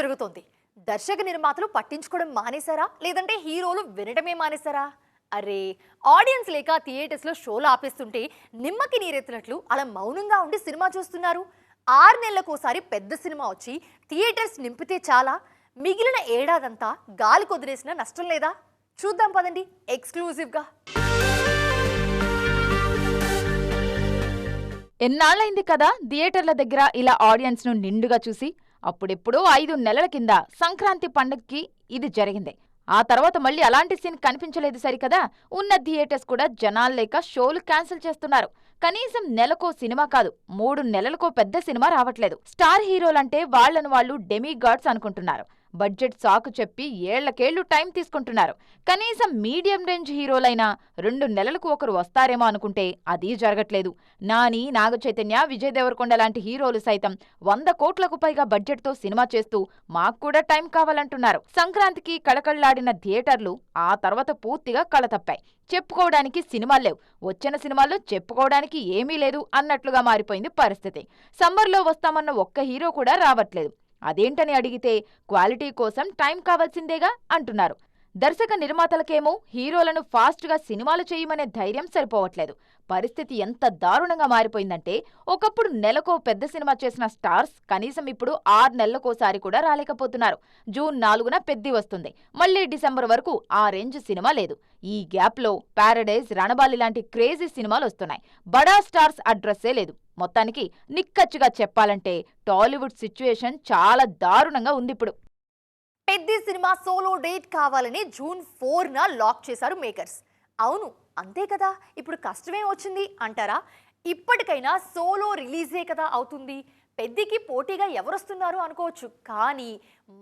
జరుగుతోంది. దర్శక నిర్మాతలు పట్టించుకోవడం మానేశారా లేదంటే హీరోలు వినడమే మానేశారా? అరే, ఆడియన్స్ లేక థియేటర్స్ లో షోలు ఆపేస్తుంటే నిమ్మకి నీరెత్తినట్లు అలా మౌనంగా ఉండి సినిమా చూస్తున్నారు. 6 నెలలకోసారి పెద్ద సినిమా వచ్చి థియేటర్స్ నింపితే చాలా, మిగిలిన ఏడాదంతా గాలి కొదిలేసిన నష్టం లేదా? చూద్దాం పదండి ఎక్స్క్లూజివ్ గా. ఎన్నాళ్ళైంది కదా థియేటర్ల దగ్గర ఇలా ఆడియన్స్ ను నిండుగా చూసి. అప్పుడెప్పుడో 5 నెలల కింద సంక్రాంతి పండగకి ఇది జరిగింది. ఆ తర్వాత మళ్ళీ అలాంటి సీన్ కనిపించలేదు సరికదా. ఉన్న థియేటర్స్ కూడా జనాలు లేక షోలు క్యాన్సిల్ చేస్తున్నారు. కనీసం నెలకో సినిమా కాదు, 3 నెలలకో పెద్ద సినిమా రావట్లేదు. స్టార్ హీరోలంటే వాళ్లను వాళ్ళు డెమిగాడ్స్ అనుకుంటున్నారు. బడ్జెట్ సాకు చెప్పి ఏళ్లకేళ్లు టైం తీసుకుంటున్నారు. కనీసం మీడియం రేంజ్ హీరోలైనా 2 నెలలకు ఒకరు వస్తారేమో అనుకుంటే అది జరగట్లేదు. నాని, నాగచైతన్య, విజయ్ దేవరకొండ లాంటి హీరోలు సైతం 100 కోట్లకు పైగా బడ్జెట్తో సినిమా చేస్తూ మాకు కూడా టైం కావాలంటున్నారు. సంక్రాంతికి కళకళ్లాడిన థియేటర్లు ఆ తర్వాత పూర్తిగా కళతప్పాయి. చెప్పుకోవడానికి సినిమాలు లేవు, వచ్చిన సినిమాల్లో చెప్పుకోవడానికి ఏమీ లేదు అన్నట్లుగా మారిపోయింది పరిస్థితి. సమ్మర్లో వస్తామన్న ఒక్క హీరో కూడా రావట్లేదు. అదేంటని అడిగితే క్వాలిటీ కోసం టైం కావాల్సిందేగా అంటున్నారు. దర్శక నిర్మాతలకేమో హీరోలను ఫాస్ట్గా సినిమాలు చేయమనే ధైర్యం సరిపోవట్లేదు. పరిస్థితి ఎంత దారుణంగా మారిపోయిందంటే ఒకప్పుడు నెలకో పెద్ద సినిమా చేసిన స్టార్స్ కనీసం ఇప్పుడు 6 నెలలకోసారి కూడా రాలేకపోతున్నారు. జూన్ 4న పెద్ది వస్తుంది, మళ్లీ డిసెంబర్ వరకు ఆ రేంజ్ సినిమా లేదు. ఈ గ్యాప్లో ప్యారడైజ్, రణబాలి లాంటి క్రేజీ సినిమాలు వస్తున్నాయి. బడా స్టార్స్ అడ్రస్సే లేదు. మొత్తానికి నిక్కచ్చిగా చెప్పాలంటే టాలీవుడ్ సిచ్యుయేషన్ చాలా దారుణంగా ఉంది ఇప్పుడు. పెద్ద సినిమా సోలో డేట్ కావాలని జూన్ 4న లాక్ చేశారు మేకర్స్. అవును, అంతే కదా, ఇప్పుడు కష్టమే వచ్చింది అంటారా? ఇప్పటికైనా సోలో రిలీజే కదా అవుతుంది. పెద్దికి పోటీగా ఎవరొస్తున్నారు అనుకోవచ్చు, కానీ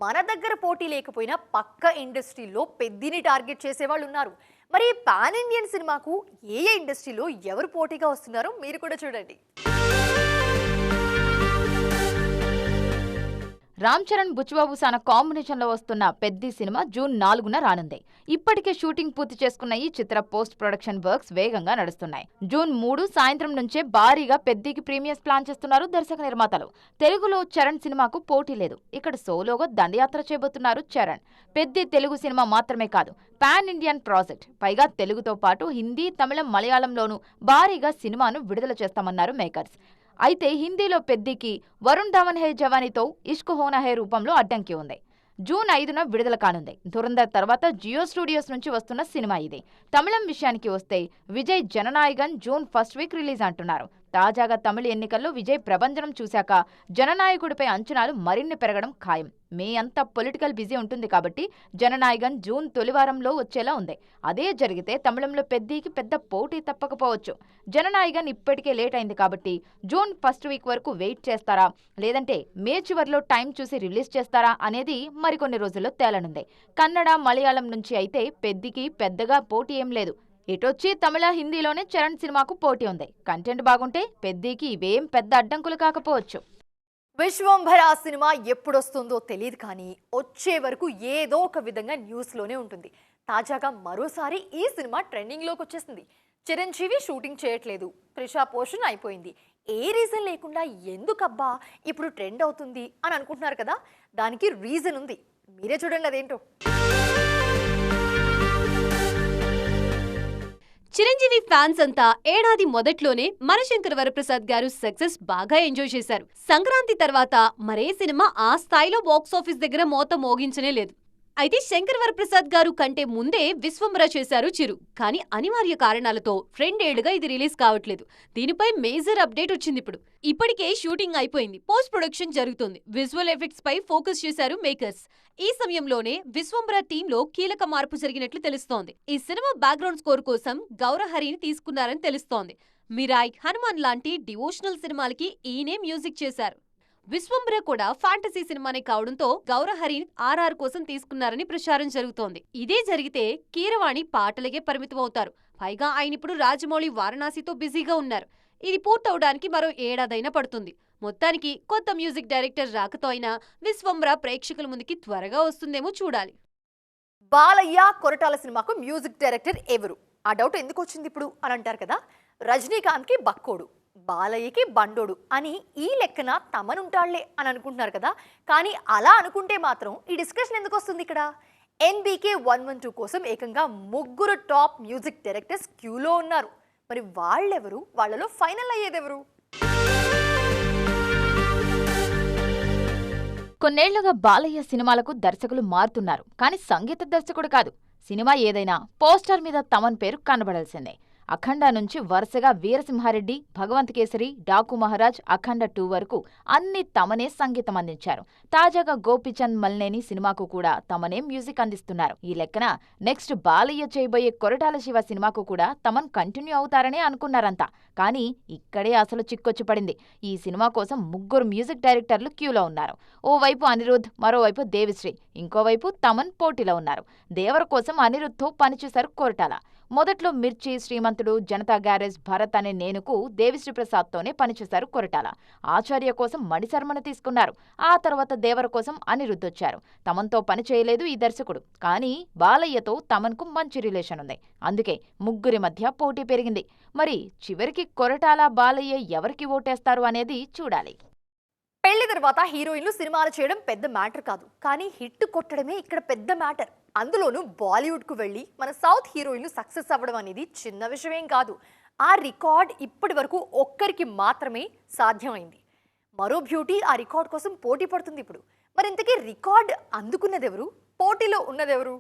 మన దగ్గర పోటీ లేకపోయినా పక్క ఇండస్ట్రీలో పెద్దిని టార్గెట్ చేసేవాళ్ళు ఉన్నారు. మరి పాన్ ఇండియన్ సినిమాకు ఏ ఇండస్ట్రీలో ఎవరు పోటీగా వస్తున్నారో మీరు కూడా చూడండి. రామ్ చరణ్, బుచ్చిబాబు సాన కాంబినేషన్లో వస్తున్న పెద్ది సినిమా జూన్ 4న రానుంది. ఇప్పటికే షూటింగ్ పూర్తి చేసుకున్న ఈ చిత్ర పోస్ట్ ప్రొడక్షన్ వర్క్స్ వేగంగా నడుస్తున్నాయి. జూన్ 3 సాయంత్రం నుంచే భారీగా పెద్దికి ప్రీమియర్స్ ప్లాన్ చేస్తున్నారు దర్శక నిర్మాతలు. తెలుగులో చరణ్ సినిమాకు పోటీ లేదు. ఇక్కడ సోలోగా దండయాత్ర చేయబోతున్నారు చరణ్. పెద్ది తెలుగు సినిమా మాత్రమే కాదు, పాన్ ఇండియన్ ప్రాజెక్ట్. పైగా తెలుగుతో పాటు హిందీ, తమిళం, మలయాళంలోనూ భారీగా సినిమాను విడుదల చేస్తామన్నారు మేకర్స్. అయితే హిందీలో పెద్దికి వరుణ్ ధావన్ హే జవానీతో ఇష్క్ హోనా హే రూపంలో అడ్డంకి ఉంది. జూన్ 5న విడుదల కానుంది. ధురంధర్ తర్వాత జియో స్టూడియోస్ నుంచి వస్తున్న సినిమా ఇది. తమిళం విషయానికి వస్తే Vijay Jana Nayagan June 1st week release అంటున్నారు. తాజాగా తమిళ ఎన్నికల్లో విజయ్ ప్రభంజనం చూశాక జననాయకుడిపై అంచనాలు మరిన్ని పెరగడం ఖాయం. మే అంతా పొలిటికల్ బిజీ ఉంటుంది కాబట్టి జననాయగన్ జూన్ తొలివారంలో వచ్చేలా ఉంది. అదే జరిగితే తమిళంలో పెద్దికి పెద్ద పోటీ తప్పకపోవచ్చు. జననాయగన్ ఇప్పటికే లేట్ అయింది కాబట్టి జూన్ 1st వీక్ వరకు వెయిట్ చేస్తారా లేదంటే మే చివరిలో టైం చూసి రిలీజ్ చేస్తారా అనేది మరికొన్ని రోజుల్లో తేలనుంది. కన్నడ, మలయాళం నుంచి అయితే పెద్దికి పెద్దగా పోటీ ఏం లేదు. ఇటొచ్చి తమిళ, హిందీలోనే చరణ్ సినిమాకు పోటీ ఉంది. కంటెంట్ బాగుంటే పెద్దికి ఇవేం పెద్ద అడ్డంకులు కాకపోవచ్చు. విశ్వంభర సినిమా ఎప్పుడొస్తుందో తెలియదు, కానీ వచ్చే వరకు ఏదో ఒక విధంగా న్యూస్లోనే ఉంటుంది. తాజాగా మరోసారి ఈ సినిమా ట్రెండింగ్లోకి వచ్చేసింది. చిరంజీవి షూటింగ్ చేయట్లేదు, త్రిష పోర్షన్ అయిపోయింది. ఏ రీజన్ లేకుండా ఎందుకబ్బా ఇప్పుడు ట్రెండ్ అవుతుంది అని అనుకుంటున్నారు కదా, దానికి రీజన్ ఉంది. మీరే చూడండి అదేంటో. చిరంజీవి ఫ్యాన్స్ అంతా ఏడాది మొదట్లోనే మనశంకర వరప్రసాద్ గారు సక్సెస్ బాగా ఎంజాయ్ చేశారు. సంక్రాంతి తర్వాత మరే సినిమా ఆ స్థాయిలో బాక్సాఫీస్ దగ్గర మోత మోగించనే లేదు. అయితే శంకర్ వరప్రసాద్ గారు కంటే ముందే విశ్వంభర చేశారు చిరు. కానీ అనివార్య కారణాలతో 2 ఏళ్లుగా ఇది రిలీజ్ కావట్లేదు. దీనిపై మేజర్ అప్డేట్ వచ్చింది. ఇప్పటికే షూటింగ్ అయిపోయింది, పోస్ట్ ప్రొడక్షన్ జరుగుతుంది. విజువల్ ఎఫెక్ట్స్ పై ఫోకస్ చేశారు మేకర్స్. ఈ సమయంలోనే విశ్వంభర టీంలో కీలక మార్పు జరిగినట్లు తెలుస్తోంది. ఈ సినిమా బ్యాక్గ్రౌండ్ స్కోర్ కోసం గౌరహరిని తీసుకున్నారని తెలుస్తోంది. మిరాయ్, హనుమాన్ లాంటి డివోషనల్ సినిమాలకి ఈయనే మ్యూజిక్ చేశారు. విశ్వంభర కూడా ఫ్యాంటసీ సినిమానే కావడంతో గౌరహరిని RR కోసం తీసుకున్నారని ప్రచారం జరుగుతోంది. ఇదే జరిగితే కీరవాణి పాటలకే పరిమితమవుతారు. పైగా ఆయన ఇప్పుడు రాజమౌళి, వారణాసితో బిజీగా ఉన్నారు. ఇది పూర్తవడానికి మరో ఏడాదైనా పడుతుంది. మొత్తానికి కొత్త మ్యూజిక్ డైరెక్టర్ రాకతో అయినా విశ్వంభర ప్రేక్షకుల ముందుకి త్వరగా వస్తుందేమో చూడాలి. బాలయ్య, కొరటాల సినిమాకు మ్యూజిక్ డైరెక్టర్ ఎవరు? ఆ డౌట్ ఎందుకు వచ్చింది ఇప్పుడు అని అంటారు కదా. రజనీకాంత్కి బక్కోడు, బాలయ్యకి బండోడు అని ఈ లెక్కన తమనుంటాళ్లే అని అనుకుంటున్నారు కదా. కానీ అలా అనుకుంటే మాత్రం ఈ డిస్కషన్ ఎందుకు వస్తుంది ఇక్కడ? NBK 112 కోసం ఏకంగా 3 టాప్ మ్యూజిక్ డైరెక్టర్స్ క్యూలో ఉన్నారు. మరి వాళ్ళెవరు? వాళ్ళలో ఫైనల్ అయ్యేదెవరు? కొన్నేళ్లుగా బాలయ్య సినిమాలకు దర్శకులు మారుతున్నారు, కానీ సంగీత దర్శకుడు కాదు. సినిమా ఏదైనా పోస్టర్ మీద తమన్ పేరు కనబడాల్సిందే. అఖండ నుంచి వరుసగా వీరసింహారెడ్డి, భగవంత్ కేసరి, డాకు మహారాజ్, అఖండ 2 వరకు అన్ని తమనే సంగీతం అందించారు. తాజాగా గోపీచంద్ మల్నేని సినిమాకు కూడా తమనే మ్యూజిక్ అందిస్తున్నారు. ఈ లెక్కన నెక్స్ట్ బాలయ్య చేయబోయే కొరటాల శివ సినిమాకు కూడా తమన్ కంటిన్యూ అవుతారనే అనుకున్నారంతా. కానీ ఇక్కడే అసలు చిక్కొచ్చి పడింది. ఈ సినిమా కోసం 3 మ్యూజిక్ డైరెక్టర్లు క్యూలో ఉన్నారు. ఓవైపు అనిరుద్ధ్, మరోవైపు దేవిశ్రీ, ఇంకోవైపు తమన్ పోటీలో ఉన్నారు. దేవర కోసం అనిరుద్ధ్తో పనిచేశారు కొరటాల. మొదట్లో మిర్చి, శ్రీమంతుడు, జనతా గ్యారేజ్, భరత్ అనే నేనుకు దేవిశ్రీ ప్రసాద్తోనే పనిచేశారు కొరటాల. ఆచార్య కోసం మణిశర్మను తీసుకున్నారు. ఆ తర్వాత దేవర కోసం అనిరుద్ధ్ వచ్చారు. తమన్తో పని చేయలేదు ఈ దర్శకుడు. కానీ బాలయ్యతో తమన్కు మంచి రిలేషన్ ఉంది. అందుకే 3 మధ్య పోటీ పెరిగింది. మరి చివరికి కొరటాల, బాలయ్య ఎవరికి ఓటేస్తారు అనేది చూడాలి. పెళ్లి తర్వాత హీరోయిన్లు సినిమాలు చేయడం పెద్ద మ్యాటర్ కాదు, కానీ హిట్ కొట్టడమే ఇక్కడ పెద్ద మ్యాటర్. అందులోనూ బాలీవుడ్కు వెళ్ళి మన సౌత్ హీరోయిన్లు సక్సెస్ అవ్వడం అనేది చిన్న విషయం కాదు. ఆ రికార్డ్ ఇప్పటి వరకు ఒక్కరికి మాత్రమే సాధ్యమైంది. మరో బ్యూటీ ఆ రికార్డ్ కోసం పోటీ పడుతుంది ఇప్పుడు. మరి ఇంతకీ రికార్డ్ అందుకున్నదెవరు? పోటీలో ఉన్నదెవరు?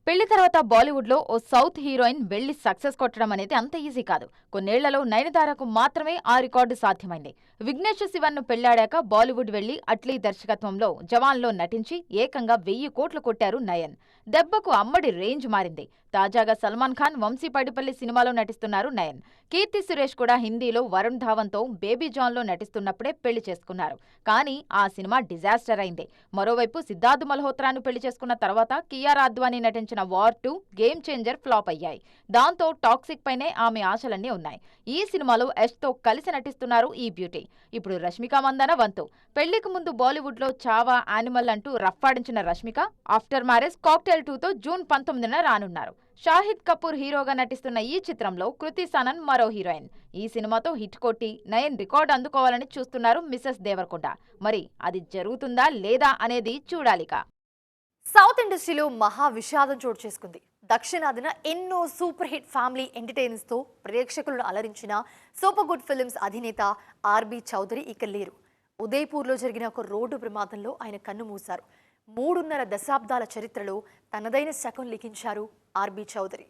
పెళ్లి తర్వాత బాలీవుడ్లో ఓ సౌత్ హీరోయిన్ వెళ్లి సక్సెస్ కొట్టడం అనేది అంత ఈజీ కాదు. కొన్నేళ్లలో నయనతారకు మాత్రమే ఆ రికార్డు సాధ్యమైంది. విఘ్నేష్ శివన్ను పెళ్లాడాక బాలీవుడ్ వెళ్లి అట్లీ దర్శకత్వంలో జవాన్లో నటించి ఏకంగా 1000 కోట్లు కొట్టారు నయన్. దెబ్బకు అమ్మడి రేంజ్ మారింది. తాజాగా సల్మాన్ ఖాన్, వంశీ పైడిపల్లి సినిమాలో నటిస్తున్నారు నయన్. కీర్తి సురేష్ కూడా హిందీలో వరుణ్ ధావన్తో బేబీ జాన్లో నటిస్తున్నప్పుడే పెళ్లి చేసుకున్నారు. కానీ ఆ సినిమా డిజాస్టర్ అయింది. మరోవైపు సిద్ధార్థ్ మల్హోత్రాను పెళ్లి చేసుకున్న తర్వాత కియారా అద్వానీ నటించిన వార్ 2, గేమ్ చేంజర్ ఫ్లాప్ అయ్యాయి. దాంతో టాక్సిక్ పైనే ఆమె ఆశలన్నీ ఉన్నాయి. ఈ సినిమాలో యష్తో కలిసి నటిస్తున్నారు ఈ బ్యూటీ. ఇప్పుడు రష్మిక మందన వంతు. పెళ్లికి ముందు బాలీవుడ్లో చావా, యానిమల్ అంటూ రఫ్ఫాడించిన రష్మిక ఆఫ్టర్ మ్యారేజ్ కాక్టైల్ 2తో జూన్ 19న రానున్నారు. షాహిద్ కపూర్ హీరోగా నటిస్తున్న ఈ చిత్రంలో కృతి సనన్ మరో హీరోయిన్. ఈ సినిమాతో హిట్ కొట్టి నయన్ రికార్డు అందుకోవాలని చూస్తున్నారు మిసెస్ దేవరకొండ. మరి అది జరుగుతుందా లేదా అనేది చూడాలిక. సౌత్ ఇండస్ట్రీలో మహా విషాదం చోటు చేసుకుంది. దక్షిణాదిన ఎన్నో సూపర్ హిట్ ఫ్యామిలీ ఎంటర్టైనర్స్తో ప్రేక్షకులను అలరించిన సూపర్ గుడ్ ఫిల్మ్స్ అధినేత ఆర్బీ చౌదరి ఇక లేరు. ఉదయపూర్లో జరిగిన ఒక రోడ్డు ప్రమాదంలో ఆయన కన్ను మూశారు. 3.5 దశాబ్దాల చరిత్రలో తనదైన శకం లిఖించారు ఆర్బీ చౌదరి.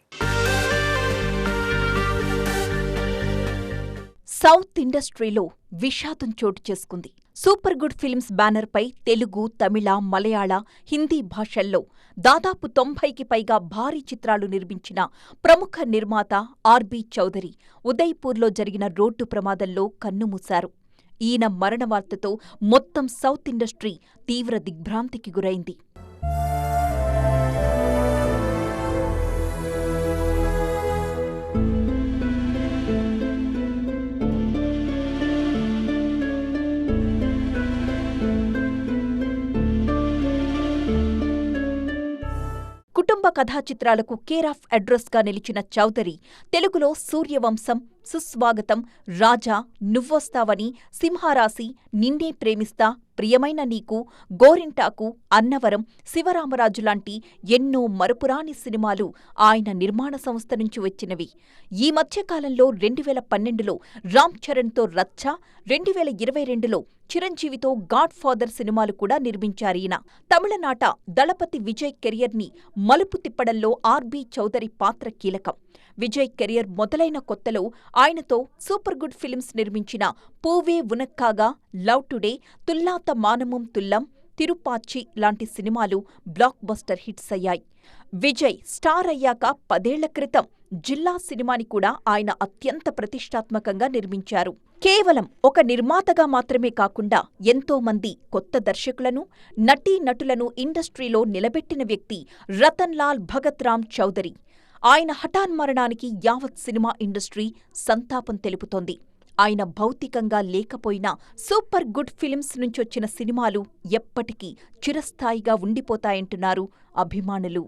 సౌత్ ఇండస్ట్రీలో విషాదం చోటు చేసుకుంది. సూపర్ గుడ్ ఫిల్మ్స్ బ్యానర్పై తెలుగు, తమిళ, మలయాళ, హిందీ భాషల్లో దాదాపు 90కి పైగా భారీ చిత్రాలు నిర్మించిన ప్రముఖ నిర్మాత ఆర్బీ చౌదరి ఉదయ్పూర్లో జరిగిన రోడ్డు ప్రమాదంలో కన్నుమూశారు. ఈయన మరణ వార్తతో మొత్తం సౌత్ ఇండస్ట్రీ తీవ్ర దిగ్భ్రాంతికి గురైంది. కుటుంబ కథా చిత్రాలకు కేర్ ఆఫ్ అడ్రస్ గా నిలిచిన చౌదరి తెలుగులో సూర్యవంశం, సుస్వాగతం, రాజా, నువ్వొస్తావని, సింహరాశి, నిన్నే ప్రేమిస్తా, ప్రియమైన నీకు, గోరింటాకు, అన్నవరం, శివరామరాజు లాంటి ఎన్నో మరపురాని సినిమాలు ఆయన నిర్మాణ సంస్థ నుంచి వచ్చినవి. ఈ మధ్యకాలంలో 2012లో రామ్ చరణ్తో రచ్చ, 2022లో చిరంజీవితో గాడ్ ఫాదర్ సినిమాలు కూడా నిర్మించారీయన. తమిళనాట దళపతి విజయ్ కెరియర్ని మలుపు తిప్పడంలో ఆర్బీ చౌదరి పాత్ర కీలకం. విజయ్ కెరియర్ మొదలైన కొత్తలో ఆయనతో సూపర్ గుడ్ ఫిల్మ్స్ నిర్మించిన పూవే ఉనక్కాగా, లవ్ టుడే, తుల్లాత మానమం తుల్లం, తిరుపాచి లాంటి సినిమాలు బ్లాక్ బస్టర్ హిట్స్ అయ్యాయి. విజయ్ స్టార్ అయ్యాక 10 ఏళ్ల క్రితం జిల్లా సినిమాని కూడా ఆయన అత్యంత ప్రతిష్టాత్మకంగా నిర్మించారు. కేవలం ఒక నిర్మాతగా మాత్రమే కాకుండా ఎంతో మంది కొత్త దర్శకులను, నటీనటులను ఇండస్ట్రీలో నిలబెట్టిన వ్యక్తి రతన్ లాల్ భగత్ రామ్ చౌదరి. ఆయన హఠాన్మరణానికి యావత్ సినిమా ఇండస్ట్రీ సంతాపం తెలుపుతోంది. ఆయన భౌతికంగా లేకపోయినా సూపర్ గుడ్ ఫిల్మ్స్ నుంచొచ్చిన సినిమాలు ఎప్పటికీ చిరస్థాయిగా ఉండిపోతాయంటున్నారు అభిమానులు.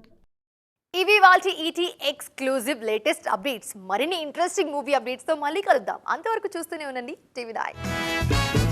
ఇవి వాళ్ళ ఈటీ ఎక్స్క్లూజివ్ లేటెస్ట్ అప్డేట్స్. మరిన్ని ఇంట్రెస్టింగ్ మూవీ అప్డేట్స్తో మళ్ళీ కలుద్దాం. అంతవరకు చూస్తూనే ఉండండి టీవీ9.